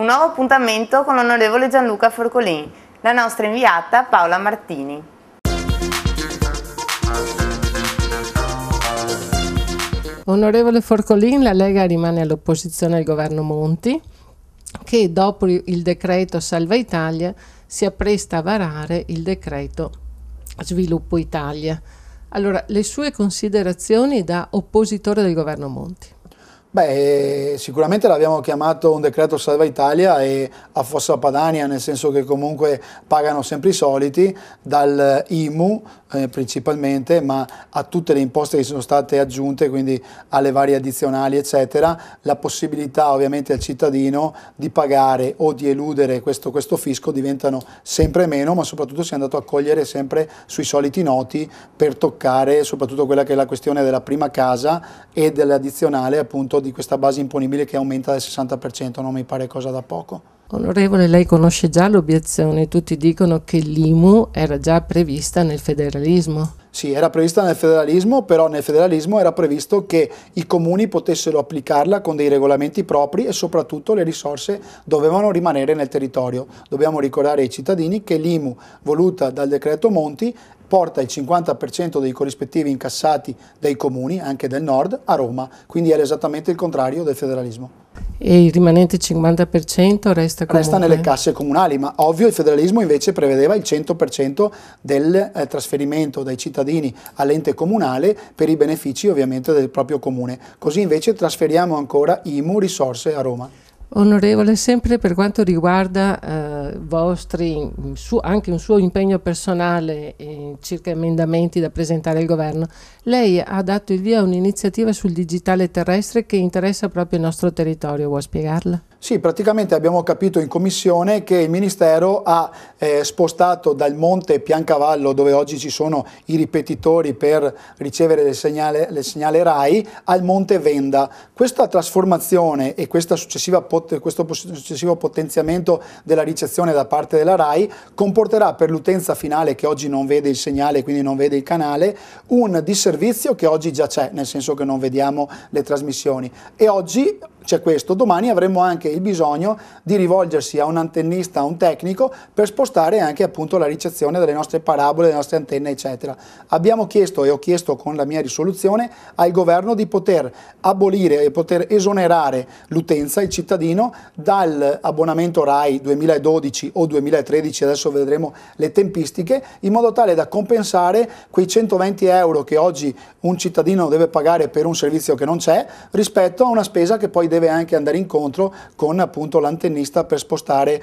un nuovo appuntamento con l'onorevole Gianluca Forcolin, la nostra inviata Paola Martini. Onorevole Forcolin, la Lega rimane all'opposizione al governo Monti, che dopo il decreto Salva Italia si appresta a varare il decreto Sviluppo Italia. Allora, le sue considerazioni da oppositore del governo Monti? Beh, sicuramente l'abbiamo chiamato un decreto Salva Italia e a fossa Padania, nel senso che comunque pagano sempre i soliti, dal IMU principalmente, ma a tutte le imposte che sono state aggiunte, quindi alle varie addizionali eccetera, la possibilità ovviamente al cittadino di pagare o di eludere questo fisco diventano sempre meno, ma soprattutto si è andato a cogliere sempre sui soliti noti per toccare soprattutto quella che è la questione della prima casa e dell'addizionale appunto di questa base imponibile che aumenta del 60%, non mi pare cosa da poco. Onorevole, lei conosce già l'obiezione, tutti dicono che l'IMU era già prevista nel federalismo. Sì, era prevista nel federalismo, però nel federalismo era previsto che i comuni potessero applicarla con dei regolamenti propri e soprattutto le risorse dovevano rimanere nel territorio. Dobbiamo ricordare ai cittadini che l'IMU voluta dal decreto Monti porta il 50% dei corrispettivi incassati dai comuni, anche del nord, a Roma, quindi era esattamente il contrario del federalismo. E il rimanente 50% resta comunque? Resta nelle casse comunali, ma ovvio il federalismo invece prevedeva il 100% del trasferimento dai cittadini all'ente comunale per i benefici ovviamente del proprio comune. Così invece trasferiamo ancora IMU risorse a Roma. Onorevole, sempre per quanto riguarda anche un suo impegno personale circa emendamenti da presentare al governo, lei ha dato il via a un'iniziativa sul digitale terrestre che interessa proprio il nostro territorio, vuoi spiegarla? Sì, praticamente abbiamo capito in commissione che il Ministero ha spostato dal monte Piancavallo, dove oggi ci sono i ripetitori per ricevere il segnale RAI, al monte Venda. Questa trasformazione e questo successivo potenziamento della ricezione da parte della RAI comporterà per l'utenza finale, che oggi non vede il segnale, quindi non vede il canale, un disservizio che oggi già c'è, nel senso che non vediamo le trasmissioni. E oggi c'è questo, domani avremo anche il bisogno di rivolgersi a un antennista, a un tecnico, per spostare anche appunto la ricezione delle nostre parabole, delle nostre antenne eccetera. Abbiamo chiesto e ho chiesto con la mia risoluzione al governo di poter abolire e poter esonerare l'utenza, il cittadino, dall'abbonamento RAI 2012 o 2013, adesso vedremo le tempistiche, in modo tale da compensare quei 120 euro che oggi un cittadino deve pagare per un servizio che non c'è, rispetto a una spesa che poi deve anche andare incontro con appunto l'antennista per spostare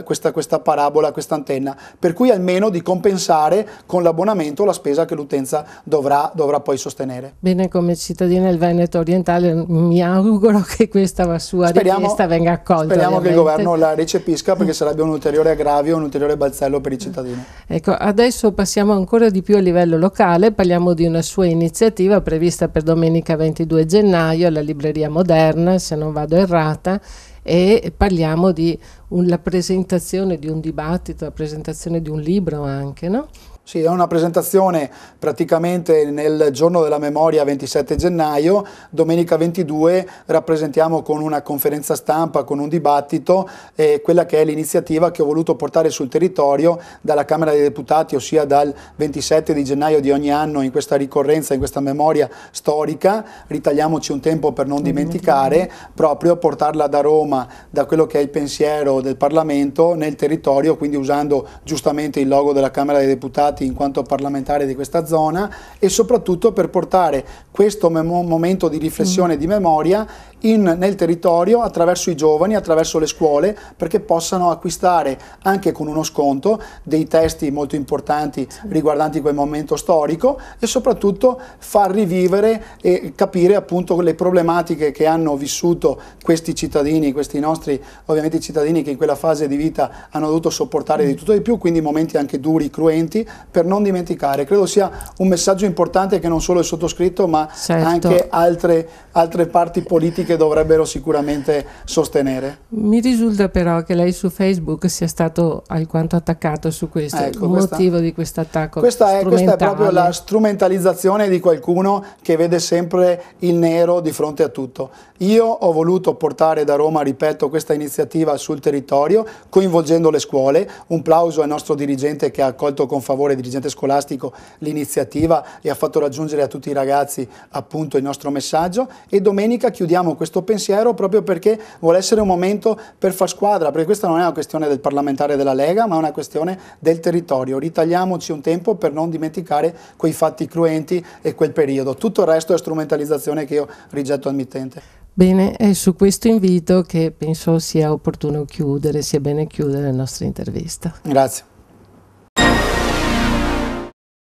questa parabola, questa antenna, per cui almeno di compensare con l'abbonamento la spesa che l'utenza dovrà poi sostenere. Bene, come cittadina del Veneto orientale mi auguro che questa sua richiesta venga accolta. Speriamo che il governo la recepisca, perché sarebbe un ulteriore aggravio, un ulteriore balzello per i cittadini. Ecco, adesso passiamo ancora di più a livello locale, parliamo di una sua iniziativa prevista per domenica 22 gennaio alla Libreria Moderna, se non vado errata, e parliamo di la presentazione di un dibattito, la presentazione di un libro anche, no? Sì, è una presentazione praticamente nel giorno della memoria 27 gennaio, domenica 22 rappresentiamo con una conferenza stampa, con un dibattito, quella che è l'iniziativa che ho voluto portare sul territorio dalla Camera dei Deputati, ossia dal 27 di gennaio di ogni anno, in questa ricorrenza, in questa memoria storica. Ritagliamoci un tempo per non dimenticare, proprio portarla da Roma, da quello che è il pensiero del Parlamento nel territorio, quindi usando giustamente il logo della Camera dei Deputati in quanto parlamentare di questa zona, e soprattutto per portare questo momento di riflessione e di memoria nel territorio attraverso i giovani, attraverso le scuole, perché possano acquistare anche con uno sconto dei testi molto importanti riguardanti quel momento storico, e soprattutto far rivivere e capire appunto le problematiche che hanno vissuto questi cittadini, questi nostri ovviamente cittadini che in quella fase di vita hanno dovuto sopportare di tutto e di più, quindi momenti anche duri, cruenti, per non dimenticare. Credo sia un messaggio importante che non solo il sottoscritto ma Certo. anche altre parti politiche dovrebbero sicuramente sostenere. Mi risulta però che lei su Facebook sia stato alquanto attaccato su questo, Ecco, il motivo di questo attacco questa è proprio la strumentale. strumentalizzazione di qualcuno che vede sempre il nero di fronte a tutto. Io ho voluto portare da Roma, ripeto, questa iniziativa sul territorio, coinvolgendo le scuole. Un plauso al nostro dirigente che ha accolto con favore, dirigente scolastico, l'iniziativa e ha fatto raggiungere a tutti i ragazzi appunto il nostro messaggio. E domenica chiudiamo questo pensiero proprio perché vuole essere un momento per far squadra, perché questa non è una questione del parlamentare della Lega, ma è una questione del territorio. Ritagliamoci un tempo per non dimenticare quei fatti cruenti e quel periodo. Tutto il resto è strumentalizzazione che io rigetto al mittente. Bene, è su questo invito che penso sia opportuno chiudere, sia bene chiudere la nostra intervista. Grazie.